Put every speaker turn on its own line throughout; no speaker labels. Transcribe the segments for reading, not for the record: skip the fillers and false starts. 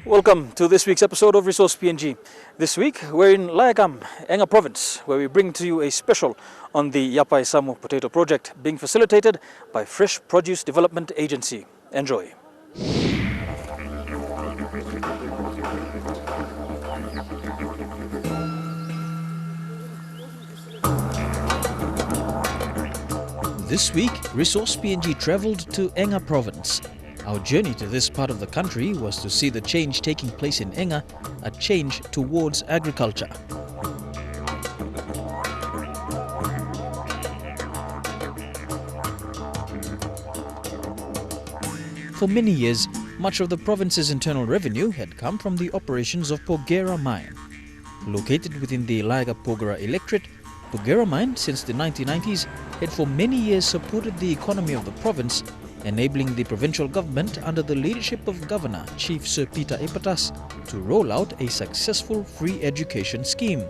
Welcome to this week's episode of Resource PNG. This week we're in Lagaip, Enga province, where we bring to you a special on the Yapai Samu potato project being facilitated by Fresh Produce Development Agency. Enjoy. This week, Resource PNG travelled to Enga province. Our journey to this part of the country was to see the change taking place in Enga, a change towards agriculture. For many years, much of the province's internal revenue had come from the operations of Porgera mine. Located within the Lagaip-Porgera electorate, Porgera mine, since the 1990s, had for many years supported the economy of the province, enabling the provincial government under the leadership of Governor Chief Sir Peter Epatas to roll out a successful free education scheme.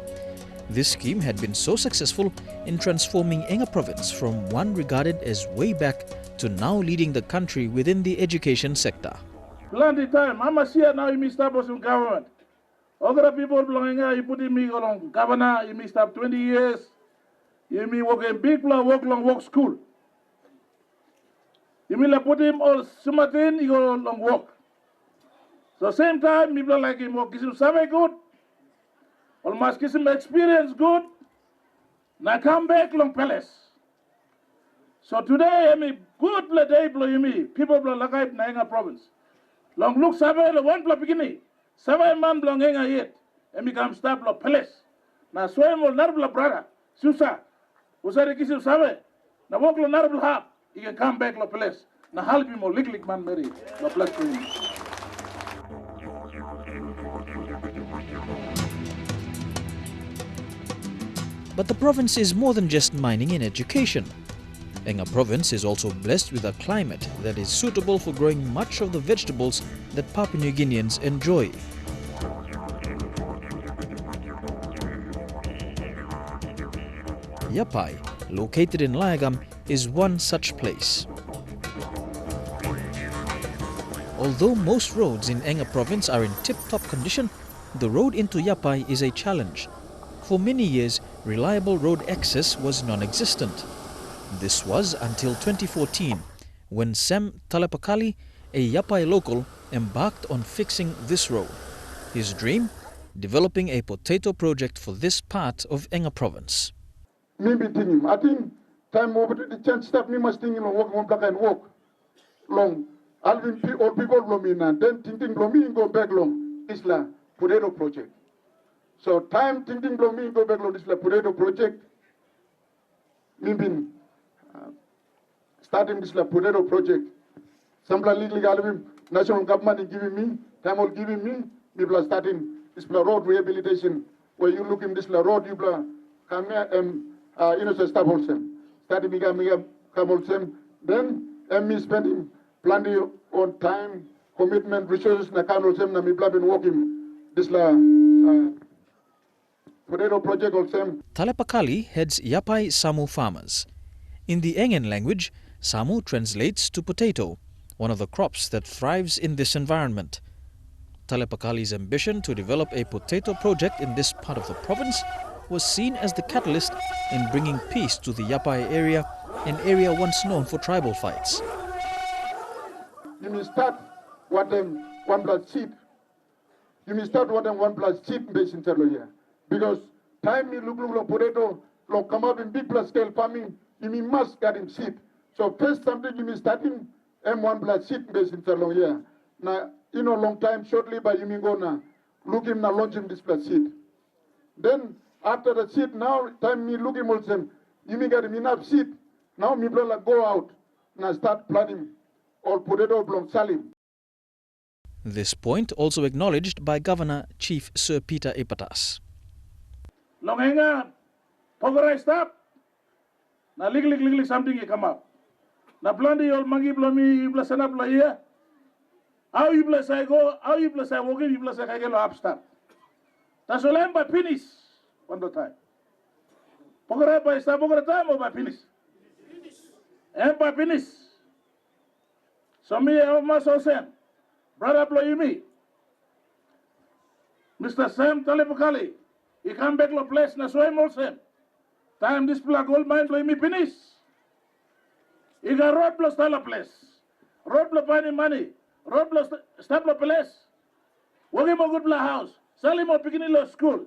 This scheme had been so successful in transforming Enga province from one regarded as way back to now leading the country within the education sector.
Plenty time. I'm here now. You establish some government. Other people belonging here, you put in me along governor. You missed up 20 years. You mean work in big plan, work long, work school. You mean like put him all sumatin, you go long work. So same time, people like him work, kiss him survey good. Almost kiss him experience good. Now come back long palace. So today, I mean, good day blow you me. People blow Lagaip na Enga province. Long look survey the one blow beginning. Survey man blow Enga yet. And become star blow palace. Now swim will not blow brother. Susa. Usari kiss him survey. Now walk lo not blow half. He can come back to the place. Now help him or lick man Mary. The place for him.
But the province is more than just mining and education. Enga province is also blessed with a climate that is suitable for growing much of the vegetables that Papua New Guineans enjoy. Yapai, located in Lagaip, is one such place. Although most roads in Enga province are in tip-top condition, the road into Yapai is a challenge. For many years, reliable road access was non-existent. This was until 2014, when Sam Talepakali, a Yapai local, embarked on fixing this road. His dream? Developing a potato project for this part of Enga province.
Maybe thinking, I think time over to the chance step, me must think walk one black and walk long. I'll be all people from me and then thinking from me go back long. This la potato project. So time thinking from me go back long this la potato project. Maybe starting this la potato project. Some legal national government is giving me, time will giving me, people are starting this la road rehabilitation. Where you look in this la road, you come here and stop also. Starting becoming come also. Then me spending plenty on time, commitment, resources na come also na me been working this la potato project also.
Talepakali heads Yapai Samu farmers. In the Engan language, Samu translates to potato, one of the crops that thrives in this environment. Talepakali's ambition to develop a potato project in this part of the province was seen as the catalyst in bringing peace to the Yapai area, an area once known for tribal fights.
You may start what them one plus seed. You may start what them one plus seed based in here. Because time you look potato, come up in big plus scale farming, you may must get in seed. So first something you may starting M1 plus seed based in here. Now, long time, shortly, but you may go now, looking now launching this plus seed. Then after the seed, now time me looking also, you may get enough seed. Now me go out and start planting all potato blom salim.
This point also acknowledged by Governor Chief Sir Peter Epatas.
Long Enga, Porgera stop. Now lick something you come up. Now plenty old monkey blow me, you bless up here. How you bless I go, how you bless I walk in, you bless I get up start. That's all I'm by finish. One time. Porgera by stop over time or by finish? And by finish. So me, I must also brother blow you me. Mr. Sam Talepakali, he come back to place na so him also. Time this pla gold mine lo me finish. He got road plus tala place. Road plus finding money. Road plus step lo place. Wagi mo good pla house. Sali mo pikini lo school.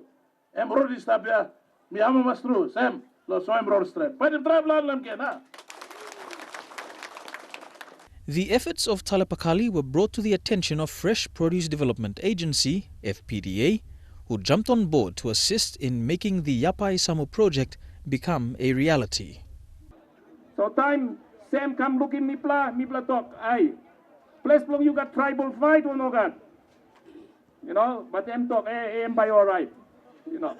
Em road is stop ya. Mi ama mastru. Sam lo so em road straight. Pwede drive land lam ke na.
The efforts of Talepakali were brought to the attention of Fresh Produce Development Agency, FPDA, who jumped on board to assist in making the Yapai Samu project become a reality.
So time Sam come look in Mipla talk, aye. Place long you got tribal fight or no got. You know, but them talk, am by all right. You know.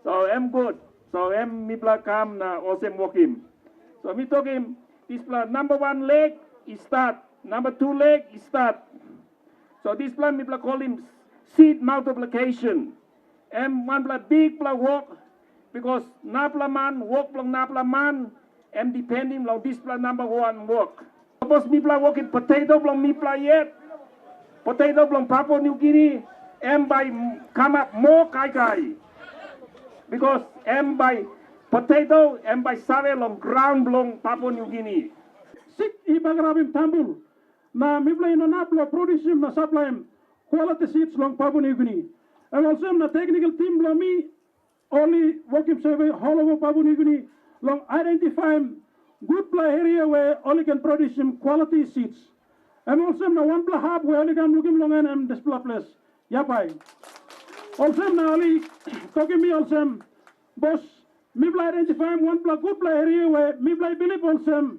So I'm good. So I'm Mipla come na also walk him. So me talk him, this plan number 1 leg is start, number 2 leg is start. So this plan Mipla call him seed multiplication. And one pla big pla walk because napla man walk long napla man and depending on this pla number 1 walk. Suppose Mipla walk in potato long Mipla yet. Potato long Papua New Guinea and by come up more kai. Because and by potato and by save long ground long Papua New Guinea.
Sik ibagrabim tambul na Mipla ino naplo produce na supply quality seeds long Papua New Guinea. And also na technical team long me only working survey all over Papua New Guinea long identify good pla area where only can produce some quality seeds. And also na one pla hub where only can looking long and this pla place Yapai. Also na only talking me also boss Mipla identify one pla good pla area where Mipla believe also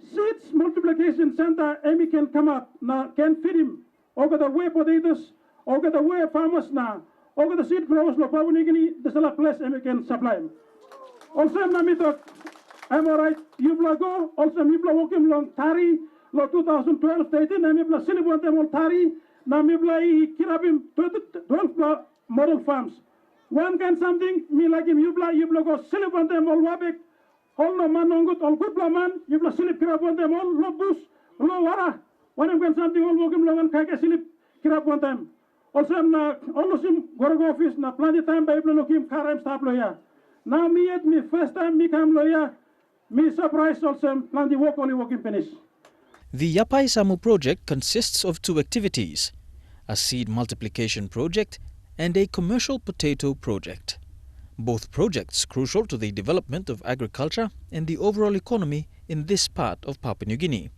seeds multiplication center Amy can come up now can feed him over the way potatoes over the way farmers now over the seed growers lo Papua New Guinea this is a place Amy can supply him. Also I'm alright you go also Mipla walking long Tari lo 2012-13 Mipla silibon them all Tari now Mipla kirabim 12 model farms one can something me like him you go silibon them all wabek all no man ongut all good man you will slip kirap one time all lo bus lo wara one of something all wokim longan kake slip kirap one time also na all sim gorgo office na plan time by lokim karam stop lo ya now me at me first time me come lo ya me surprise also plan the work only working finish.
The Yapai Samu project consists of 2 activities, a seed multiplication project and a commercial potato project. Both projects crucial to the development of agriculture and the overall economy in this part of Papua New Guinea.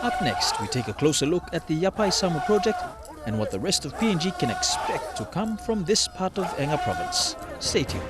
Up next, we take a closer look at the Yapai Samu project and what the rest of PNG can expect to come from this part of Enga province. Stay tuned.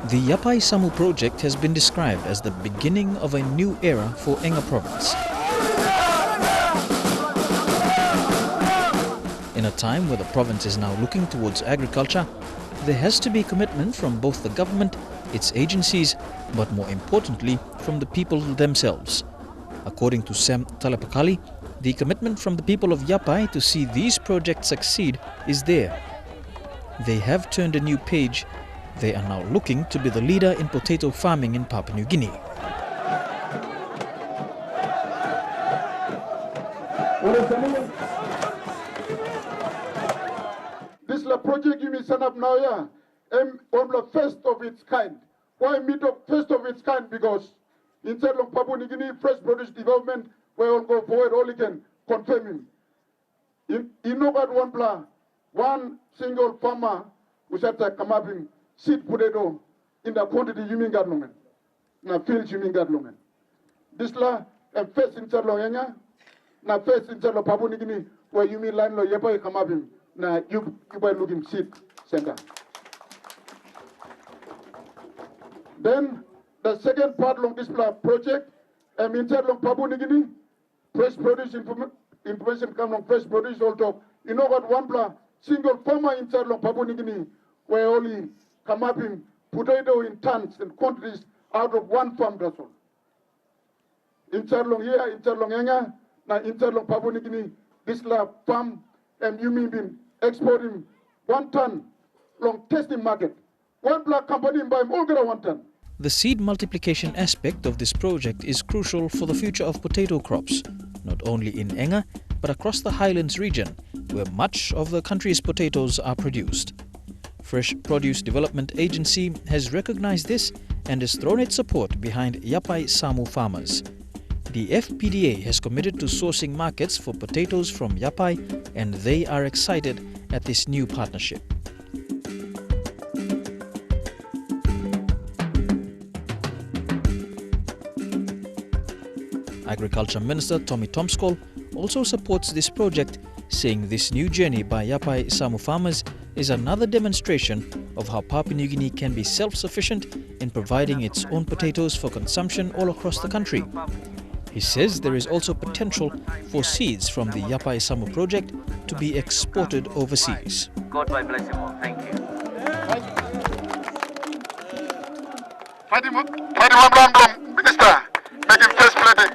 The Yapai Samu project has been described as the beginning of a new era for Enga province. In a time where the province is now looking towards agriculture, there has to be commitment from both the government, its agencies, but more importantly, from the people themselves. According to Sam Talepakali, the commitment from the people of Yapai to see these projects succeed is there. They have turned a new page. They are now looking to be the leader in potato farming in Papua New Guinea.
This is a project you set up now, yeah. On the first of its kind. Why meet up first of its kind? Because inside of Papua New Guinea, fresh produce development, we all go forward, all can confirm him. You know about one single farmer who said to come up in seed potato in the quantity you mean got long. Now fields you mean got long. This la and first in Enga, now first in Papua New Guinea, where you mean land lo Yapai come up in now you by looking seed center. Then The second part long this project, inside long Papua New Guinea, fresh produce information come from fresh produce also. You know what one single farmer inside long Papua New Guinea, where only come up in potato in tons and quantities out of one farm, that's all. Inside long here, inside long Enga, now inside long Papua New Guinea, this farm, and you mean been exporting 1 ton long testing market. One black company buy all get 1 ton.
The seed multiplication aspect of this project is crucial for the future of potato crops, not only in Enga, but across the Highlands region, where much of the country's potatoes are produced. Fresh Produce Development Agency has recognized this and has thrown its support behind Yapai Samu farmers. The FPDA has committed to sourcing markets for potatoes from Yapai, and they are excited at this new partnership. Agriculture Minister Tommy Tomskol also supports this project, saying this new journey by Yapai Samu farmers is another demonstration of how Papua New Guinea can be self-sufficient in providing its own potatoes for consumption all across the country. He says there is also potential for seeds from the Yapai Samu project to be exported overseas.
God bless you all. Thank you.
Minister, make him first plate.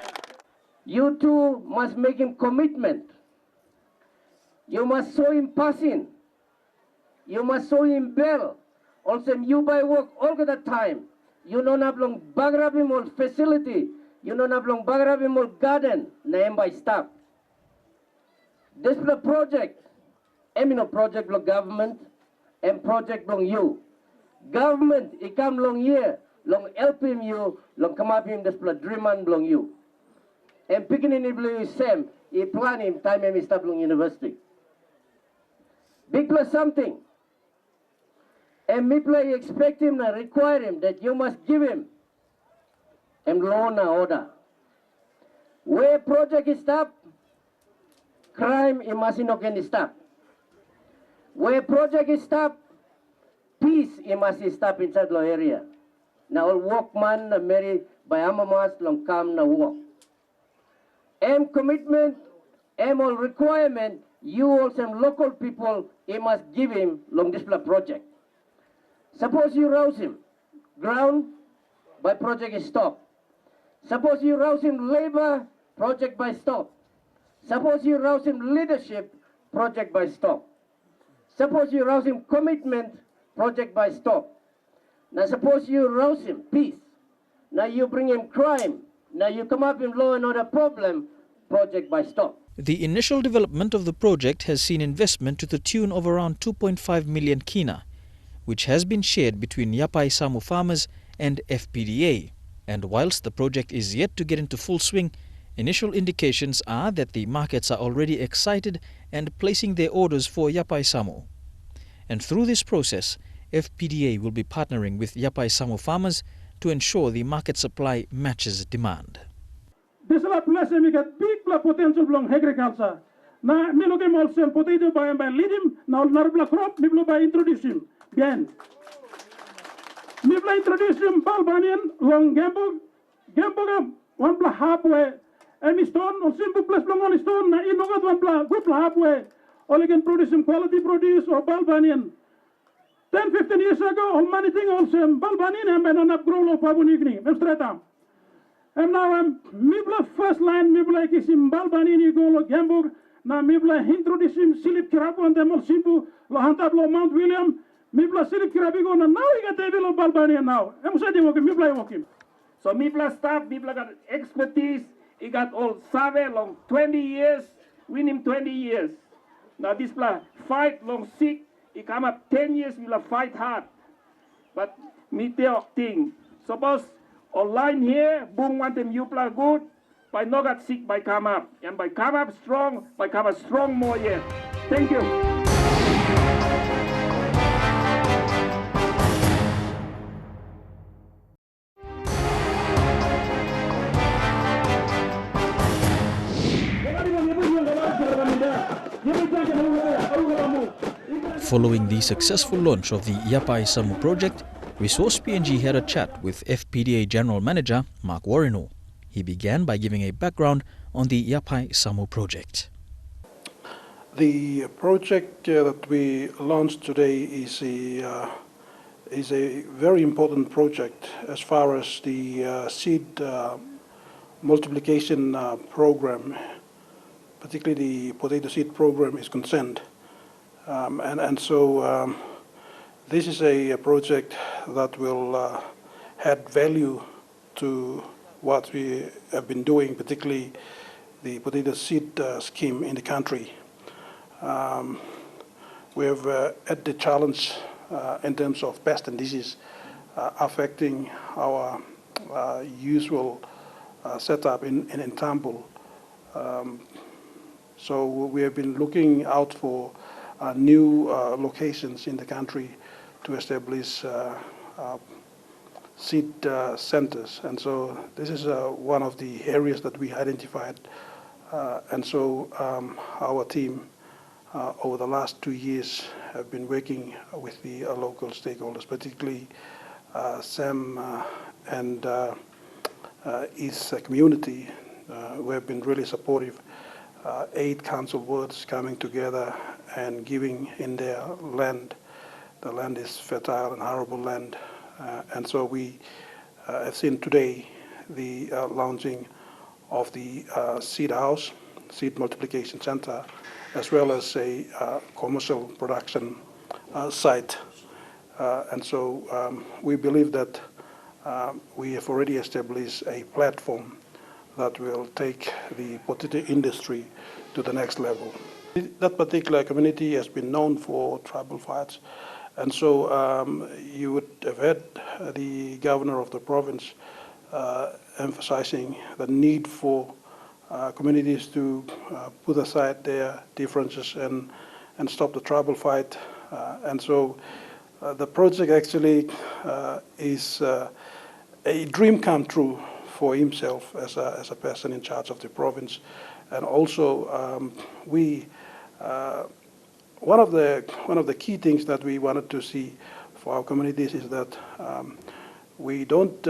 You too must make him commitment. You must show him passion. You must show him bell. Also, you by work all the time. You don't have long bagrabimol facility. You don't have long bagrabimol garden. Name by staff. This is the project. Project belong government and project belong you. Government, it come long here, long helping you, long come up him, this dream man belong you. And picking in the same, he plan him time and start long university. Big plus something. And me play expect him and require him that you must give him and law and order. Where project is stop, crime it must not can stop. Where project is stop, peace it must stop inside the area. Now workman marry by amamas long come na work. Commitment, all requirement, you also local people, he must give him long display project. Suppose you rouse him, ground, by project is stop. Suppose you rouse him labor, project by stop. Suppose you rouse him leadership, project by stop. Suppose you rouse him commitment, project by stop. Now suppose you rouse him peace. Now you bring him crime. Now you come up in law and order problem, project by stop.
The initial development of the project has seen investment to the tune of around 2.5 million kina, which has been shared between Yapai Samu farmers and FPDA. And whilst the project is yet to get into full swing, initial indications are that the markets are already excited and placing their orders for Yapai Samu. And through this process, FPDA will be partnering with Yapai Samu farmers to ensure the market supply matches demand.
This is a place we get big potential belong agriculture. Now, me look him also potato by lead him. Now, narabla crop, me blow by introduce him. Again. Me blow introduce him, Balbanian, long Gambog, one blah halfway. And stone, or simple place belong on stone, na inogat one blah, good halfway. All can produce him quality produce or Balbanian. 10, 15 years ago, all many things also, Balbanian, and on up grow low Papua New Guinea. I'm straight up. And now I'm Mibla first line, Mibla is in Balbani, go Gambog. Now Mibla introduce him, Silip Kirapo and Demol Simpu, Lohantablo, Mount William, Mibla Silip Kirabigo, and now he got the devil of Balbani now. I'm saying Mibla walking.
So Mibla staff, Mibla got expertise, he got all Save long 20 years, win him 20 years. Now this plan fight long sick, he come up 10 years, Mibla fight hard. But me tell thing, suppose online here, boom, want them you play good, by no got sick by come up. And by come up strong more yet. Thank you.
Following the successful launch of the Yapai Samu project, Resource PNG had a chat with FPDA General Manager Mark Warreno. He began by giving a background on the Yapai Samu project.
The project that we launched today is a very important project as far as the seed multiplication program, particularly the potato seed program, is concerned. So this is a project that will add value to what we have been doing, particularly the potato seed scheme in the country. We have had the challenge in terms of pest and disease affecting our usual setup in Tambul. So we have been looking out for new locations in the country to establish seed centers. And so this is one of the areas that we identified. And so our team over the last 2 years have been working with the local stakeholders, particularly SAM and its community, who have been really supportive. 8 council wards coming together and giving in their land. The land is fertile and arable land. And so we have seen today the launching of the seed house, seed multiplication center, as well as a commercial production site. And so we believe that we have already established a platform that will take the potato industry to the next level. That particular community has been known for tribal fights. And so you would have heard the governor of the province emphasizing the need for communities to put aside their differences and stop the tribal fight. And so the project actually is a dream come true for himself as a person in charge of the province. And also one of the key things that we wanted to see for our communities is that we don't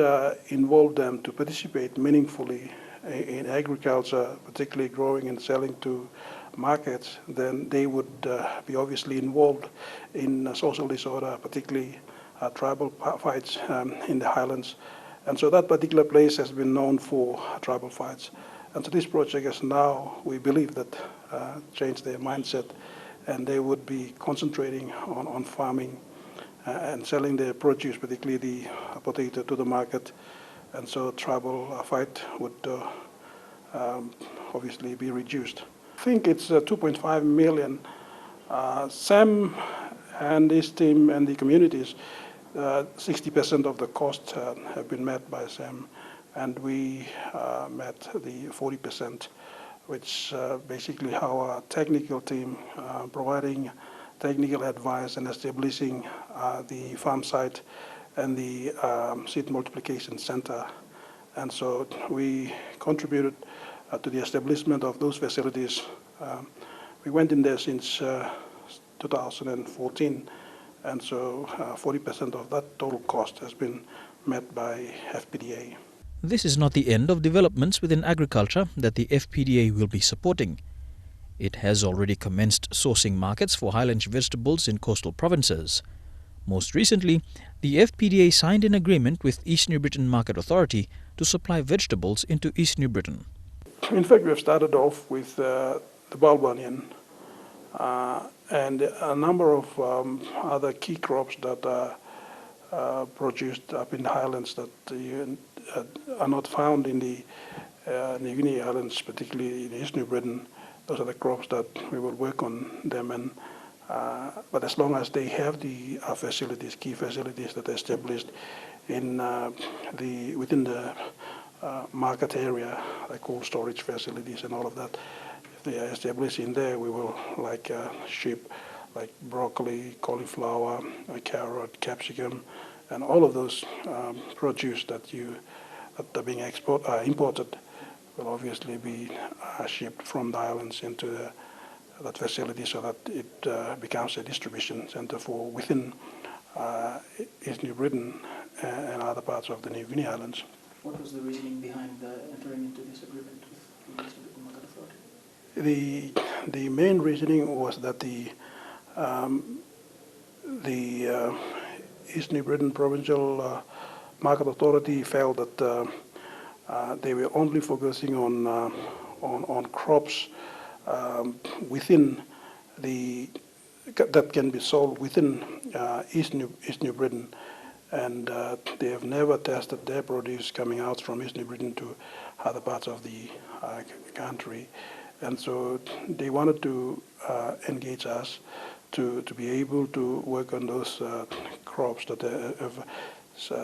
involve them to participate meaningfully in agriculture, particularly growing and selling to markets. Then they would be obviously involved in social disorder, particularly tribal fights in the highlands. And so that particular place has been known for tribal fights. And so this project has now, we believe, that changed their mindset, and they would be concentrating on farming and selling their produce, particularly the potato, to the market. And so tribal fight would obviously be reduced. I think it's 2.5 million. Sam and his team and the communities, 60% of the costs have been met by Sam, and we met the 40%, which basically our technical team providing technical advice and establishing the farm site and the seed multiplication center. And so we contributed to the establishment of those facilities. We went in there since 2014, and so 40% of that total cost has been met by FPDA.
This is not the end of developments within agriculture that the FPDA will be supporting. It has already commenced sourcing markets for highland vegetables in coastal provinces. Most recently, the FPDA signed an agreement with East New Britain Market Authority to supply vegetables into East New Britain.
In fact, we have started off with the bulb onion and a number of other key crops that are produced up in the highlands that are not found in the New Guinea Islands, particularly in East New Britain. Those are the crops that we will work on them. And but as long as they have the facilities, key facilities that are established in within the market area, like cold storage facilities and all of that, if they are established in there, we will ship like broccoli, cauliflower, carrot, capsicum, and all of those produce that are being imported will obviously be shipped from the islands into that facility, so that it becomes a distribution center for within
East New Britain and other parts of the New Guinea Islands.
What was the reasoning behind entering into this agreement with the East New Britain Market Authority?
The main reasoning was that the East New Britain Provincial Market Authority felt that they were only focusing on crops within that can be sold within East New Britain, and they have never tested their produce coming out from East New Britain to other parts of the country, and so they wanted to engage us to be able to work on those crops that have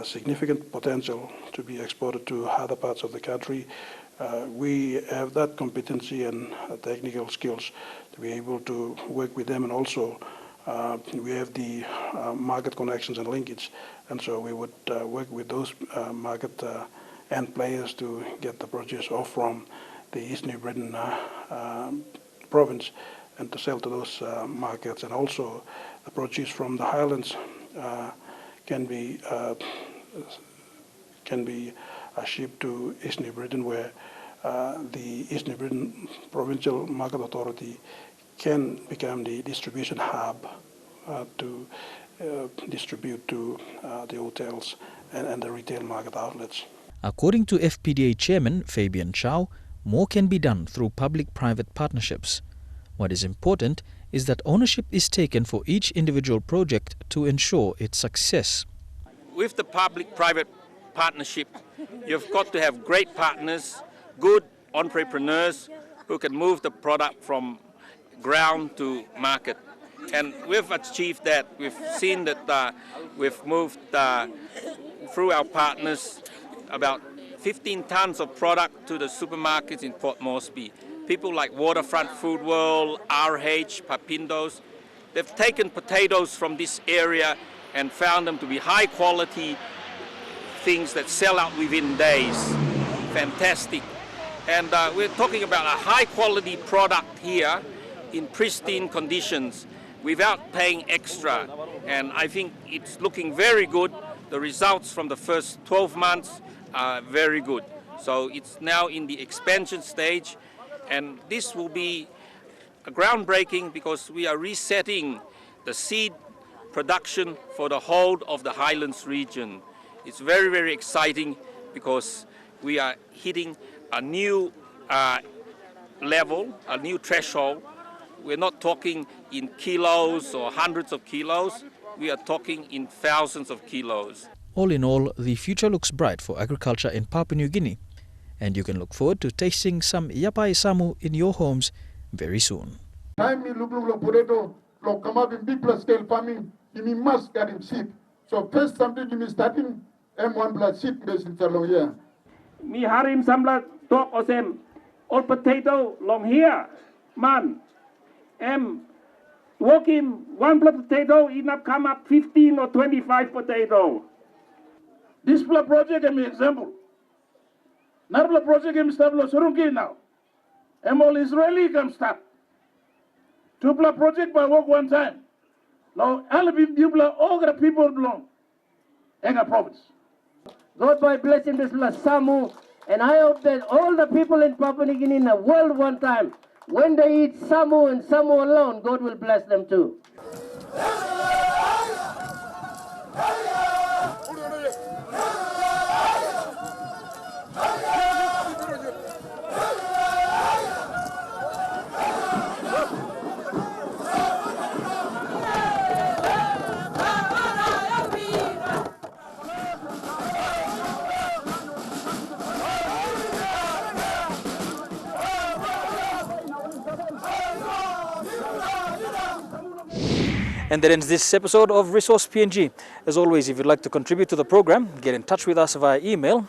significant potential to be exported to other parts of the country. We have that competency and technical skills to be able to work with them, and also we have the market connections and linkage, and so we would work with those market end players to get the produce off from the East New Britain province and to sell to those markets. And also the produce from the highlands can be shipped to East New Britain, where the East New Britain Provincial Market Authority can become the distribution hub to distribute to the hotels and the retail market outlets.
According to FPDA Chairman Fabian Chow, more can be done through public-private partnerships. What is important is that ownership is taken for each individual project to ensure its success.
With the public-private partnership, you've got to have great partners, good entrepreneurs who can move the product from ground to market. And we've achieved that. We've seen that we've moved through our partners about 15 tons of product to the supermarkets in Port Moresby. People like Waterfront Food World, RH, Papindos, they've taken potatoes from this area and found them to be high quality things that sell out within days. Fantastic. And we're talking about a high quality product here in pristine conditions without paying extra. And I think it's looking very good. The results from the first 12 months are very good. So it's now in the expansion stage, and this will be a groundbreaking because we are resetting the seed production for the whole of the Highlands region. It's very, very exciting because we are hitting a new level, a new threshold. We're not talking in kilos or hundreds of kilos. We are talking in thousands of kilos.
All in all, the future looks bright for agriculture in Papua New Guinea, and you can look forward to tasting some Yapai samu in your homes very soon.
Time me look potato, look come up in big plus scale farming, you must get him seed. So first something you starting M1 plus seed based in Chalong here.
Me harim samla talk osem all potato long here, man. Walk him 1 potato, enough come up 15 or 25 potato.
This project is an example. Another project is starting now. All Israeli can start. 2 project by work one time. Now all the people belong. Enga province.
God by blessing this Samu, and I hope that all the people in Papua New Guinea in the world one time, when they eat Samu and Samu alone, God will bless them too.
And that ends this episode of Resource PNG. As always, if you'd like to contribute to the program, get in touch with us via email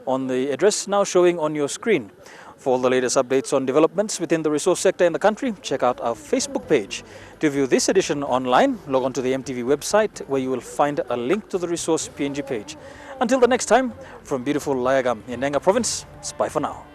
on the address now showing on your screen. For all the latest updates on developments within the resource sector in the country, check out our Facebook page. To view this edition online, log on to the MTV website where you will find a link to the Resource PNG page. Until the next time, from beautiful Layagam in Enga province, it's bye for now.